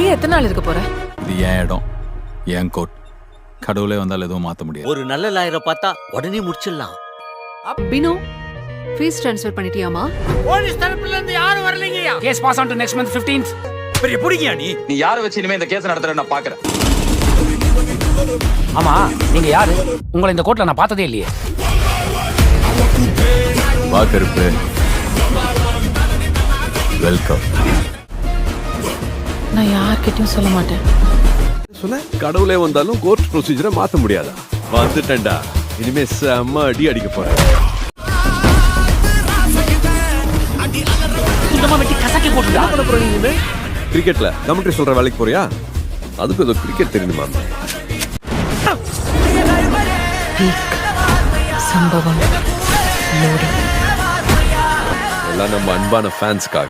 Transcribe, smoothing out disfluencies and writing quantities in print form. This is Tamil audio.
இங்கே எத்தனை நாள் இருக்க போற? இது என் இடம், என் கோட். கடவுளே வந்தால் எதுவும் மாத்த முடியாது. ஒரு நல்ல லாயரை பார்த்தா உடனே முடிச்சிடலாம். பினு ஃபீஸ் ட்ரான்ஸ்ஃபர் பண்ணிட்டியாமா? போலீஸ் தரப்புல இருந்து யாரும் வரலங்கய்யா. Case pass on to next month 15th. பெரிய புடிக்கியா நீ யாரை வச்சு இனிமே இந்த கேஸ் நடத்துற நான் பாக்குறேன். ஆமா, நீங்க யாரு? உங்களை இந்த கோர்ட்ல நான் பார்த்ததே இல்லையே. வா கருப்பு, வெல்கம். நான் யார்கிட்டயும் சொல்ல மாட்டேன். சொன்ன கடவுளே வந்தாலும் கோர்ட் ப்ரொசீஜரை மாத்த முடியாதா? வந்துட்டேன்டா, இனிமே செம்ம அடி அடிக்க போறேன். சுத்தமா வெட்டி கசக்கி போட்டுடா. கிரிக்கெட்ல கமெண்ட்ரி சொல்ற வேலைக்கு போறியா? அதுக்கு ஏதோ கிரிக்கெட் தெரியுமா? சம்பவம் எல்லாம் நம்ம அன்பான ஃபேன்ஸ்க்காக.